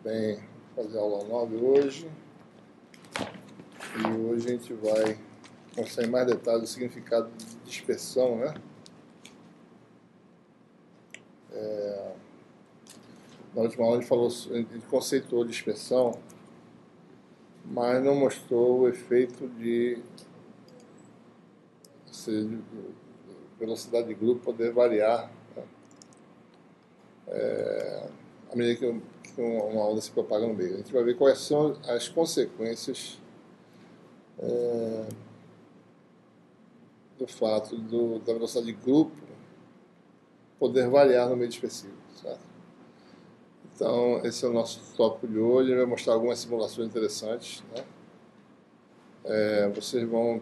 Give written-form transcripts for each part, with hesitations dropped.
bem, vou fazer aula 9 hoje. E hoje a gente vai mostrar em mais detalhes o significado de dispersão, né? Na última aula a gente conceituou dispersão, mas não mostrou o efeito de velocidade de grupo poder variar, né? À medida que uma onda se propaga no meio. A gente vai ver quais são as consequências do fato da velocidade de grupo poder variar no meio dispersivo, certo? Então, esse é o nosso tópico de hoje. Ele vai mostrar algumas simulações interessantes, né? Vocês vão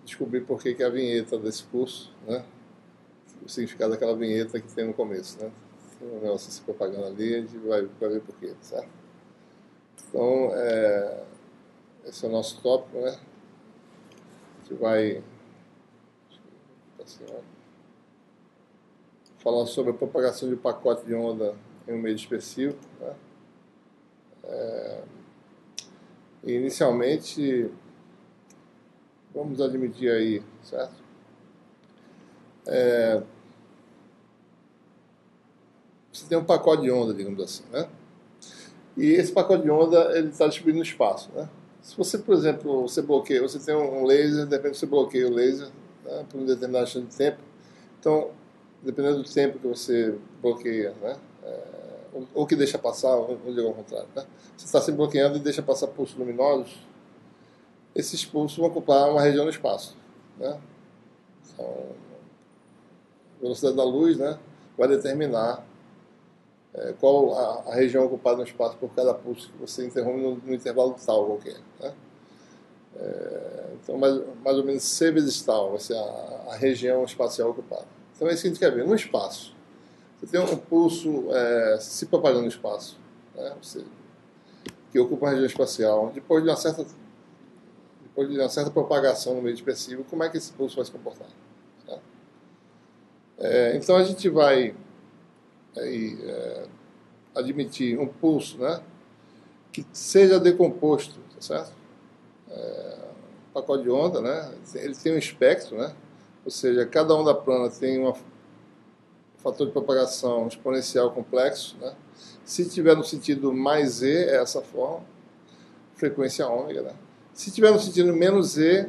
descobrir por que a vinheta desse curso, né? O significado daquela vinheta que tem no começo, né? Tem um negócio se propagando ali, a gente vai ver por quê, certo? Então, esse é o nosso tópico, né? A gente vai falar sobre a propagação de um pacote de onda em um meio dispersivo, né? Inicialmente, vamos admitir aí, certo? Você tem um pacote de onda, digamos assim, né? E esse pacote de onda ele está distribuído no espaço, né? Se você, por exemplo, você tem um laser, de repente você bloqueia o laser, né, por um determinado chance de tempo. Então, dependendo do tempo que você bloqueia, né? Ou que deixa passar, ou ao contrário, né? Você está se bloqueando e deixa passar pulsos luminosos, esses pulsos vão ocupar uma região no espaço, né? Então, a velocidade da luz, né, vai determinar qual a região ocupada no espaço por cada pulso que você interrompe no intervalo tal qualquer, né? Então, mais ou menos C vezes tal vai ser a região espacial ocupada. Então, é isso que a gente quer ver. No espaço, você tem um pulso se propagando no espaço, né, que ocupa a região espacial. Depois de uma certa propagação no meio dispersivo, como é que esse pulso vai se comportar? Certo? Então, a gente vai admitir um pulso, né, que seja decomposto, tá certo? O pacote de onda, né, ele tem um espectro, né, ou seja, cada onda plana tem um fator de propagação exponencial complexo, né? Se tiver no sentido mais E, é essa forma, frequência ômega, né? Se tiver no sentido menos E,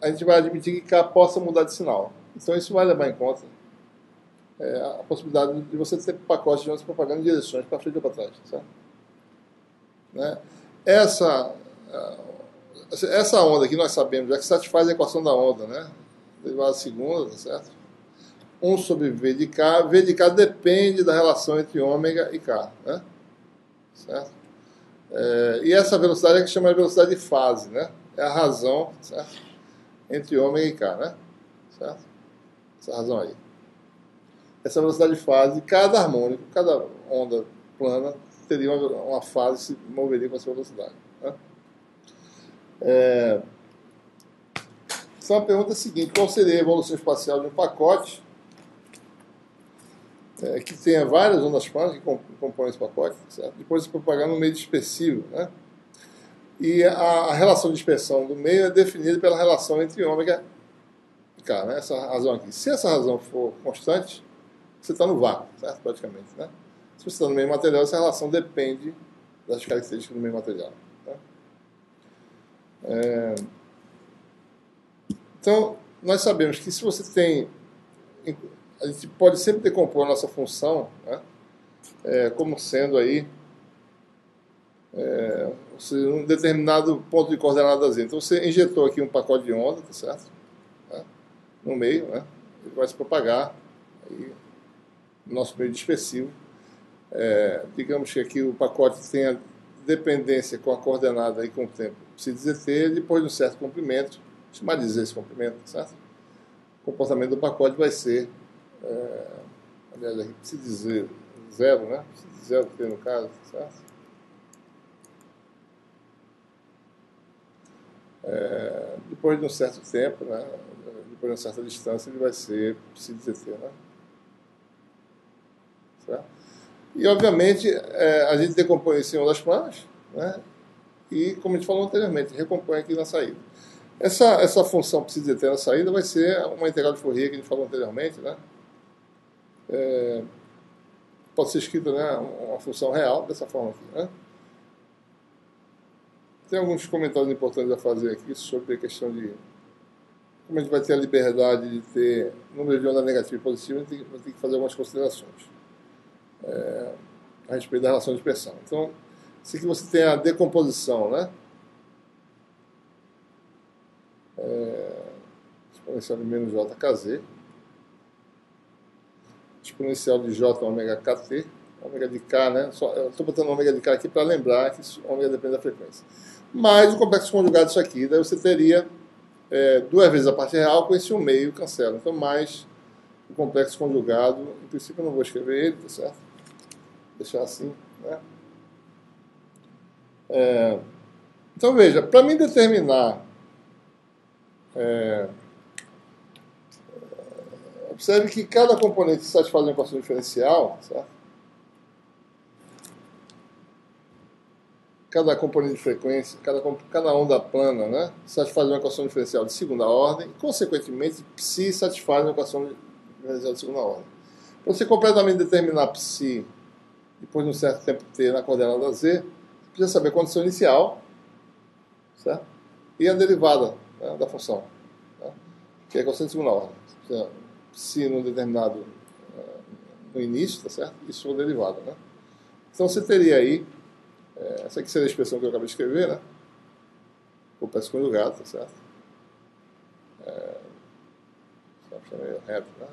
a gente vai admitir que K possa mudar de sinal. Então isso vai levar em conta a possibilidade de você ter pacotes de ondas propagando em direções para frente ou para trás, certo? Né? Essa onda que nós sabemos, é que satisfaz a equação da onda, né? Derivada segunda, tá certo? 1 sobre V de K depende da relação entre ômega e K, né? Certo? E essa velocidade é que chama de velocidade de fase, né? É a razão, certo? Entre ômega e K, né? Certo? Essa razão aí. Essa velocidade de fase, cada harmônico, cada onda plana teria uma fase que se moveria com essa velocidade, né? Então a pergunta é a seguinte: qual seria a evolução espacial de um pacote que tenha várias ondas planas que compõem esse pacote, certo? Depois de se propagar no meio dispersivo, né? E a relação de dispersão do meio é definida pela relação entre ômega e K, né? Essa razão aqui. Se essa razão for constante, você está no vácuo, certo? Praticamente, né? Se você está no meio material, essa relação depende das características do meio material, né? Então, nós sabemos que se você tem... A gente pode sempre decompor a nossa função, né, como sendo aí um determinado ponto de coordenadas. Então, você injetou aqui um pacote de onda, tá certo? No meio, né? Ele vai se propagar aí no nosso meio dispersivo. Digamos que aqui o pacote tenha dependência com a coordenada aí com o tempo se dizer t, depois de um certo comprimento, chamar de z esse comprimento, tá certo? O comportamento do pacote vai ser, aliás, aqui precisa dizer zero, né? Precisa dizer zero t no caso, tá certo? Depois de um certo tempo, né, depois de uma certa distância, ele vai ser psi de zt, né? Certo? E, obviamente, a gente decompõe em cima das planas, né? E, como a gente falou anteriormente, recompõe aqui na saída. Essa função precisa ter na saída vai ser uma integral de Fourier que a gente falou anteriormente, né? Pode ser escrita, né, uma função real dessa forma aqui, né? Tem alguns comentários importantes a fazer aqui sobre a questão de como a gente vai ter a liberdade de ter número de onda negativa e positiva, a gente vai ter que fazer algumas considerações a respeito da relação de dispersão. Então, se aqui você tem a decomposição, né? Exponencial de menos jkz, exponencial de j ômega kt, ômega de k, né? Eu estou botando ômega de k aqui para lembrar que ômega depende da frequência. Mais o complexo conjugado disso aqui, daí você teria duas vezes a parte real, com esse 1/2 cancela. Então, mais o complexo conjugado, em princípio eu não vou escrever ele, tá certo? Deixar assim, né? Então, veja, para mim determinar... observe que cada componente satisfaz uma equação diferencial, certo? Cada componente de frequência, cada onda plana, né, satisfaz uma equação diferencial de segunda ordem, e, consequentemente, psi satisfaz uma equação diferencial de segunda ordem. Para você completamente determinar psi, depois de um certo tempo t na coordenada z, você precisa saber a condição inicial, certo? E a derivada, né, da função, né, que é a equação de segunda ordem. Você precisa psi no determinado no início, tá certo? E sua derivada, né? Então você teria aí essa aqui seria a expressão que eu acabei de escrever, né? Complexo conjugado, tá certo? Só meio reto, né?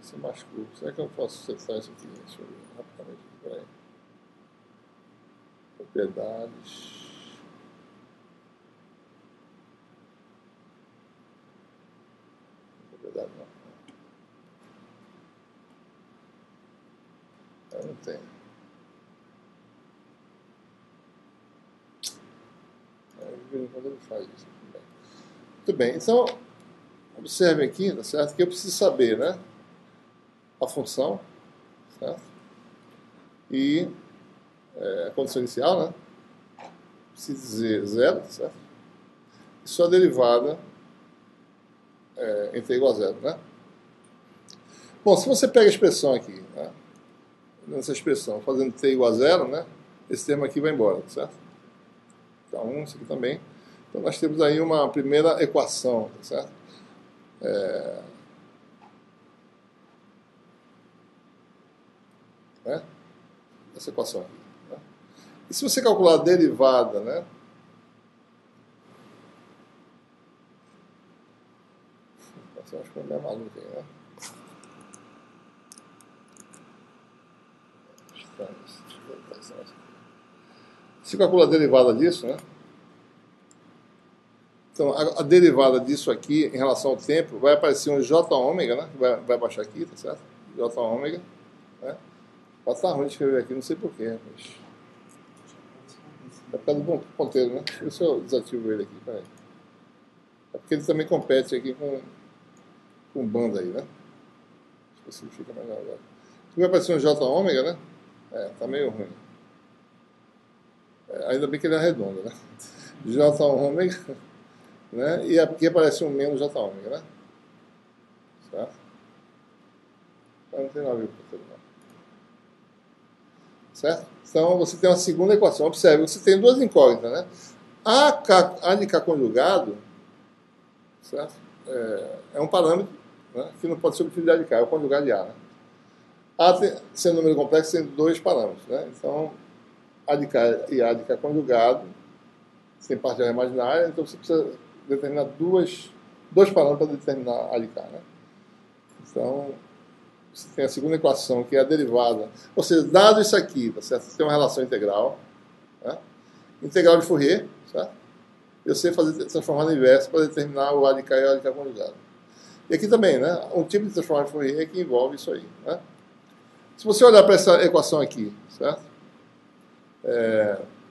Isso é mais curto. Será que eu posso setar isso aqui? Deixa eu ver rapidamente. Peraí. Propriedades. Propriedade não. Eu não tenho. Quando ele faz isso. Muito bem, então observe aqui, tá certo? Que eu preciso saber, né, a função, certo? E a condição inicial, né? Preciso dizer zero, certo? E sua derivada em t igual a zero, né? Bom, se você pega a expressão aqui, né, nessa expressão, fazendo t igual a zero, né, esse termo aqui vai embora, certo? Então, isso aqui também. Então, nós temos aí uma primeira equação, tá certo? Né? Essa equação aqui. Né? E se você calcular a derivada, né? Acho que é meio maluco aí, né? Se calcula a derivada disso, né? Então, a derivada disso aqui, em relação ao tempo, vai aparecer um j ômega, né? Vai baixar aqui, tá certo? J ômega, né? Pode estar ruim de escrever aqui, não sei porquê, mas... É por causa do ponteiro, né? Deixa eu ver se eu desativo ele aqui, peraí. É porque ele também compete aqui com banda aí, né? Deixa eu ver se ele fica melhor agora. Aqui vai aparecer um j ômega, né? Tá meio ruim. Ainda bem que ele é redondo, né? J ômega, né? E aqui aparece um menos J ômega, né? Certo? Não tem nada a ver com isso, não. Certo? Então você tem uma segunda equação. Observe, você tem duas incógnitas, né? A de K conjugado, certo? É um parâmetro, né, que não pode ser utilidade de K, é o conjugado de A, né? A sendo número complexo, tem dois parâmetros, né? Então, A de K e A de K conjugado sem parcial imaginária, então você precisa determinar dois parâmetros para determinar A de K, né? Então, você tem a segunda equação, que é a derivada. Ou seja, dado isso aqui, tá certo? Você tem uma relação integral, né? Integral de Fourier, certo? Eu sei transformar no inverso para determinar o A de K e o A de K conjugado. E aqui também, né? Um tipo de transformar de Fourier que envolve isso aí, né? Se você olhar para essa equação aqui, certo?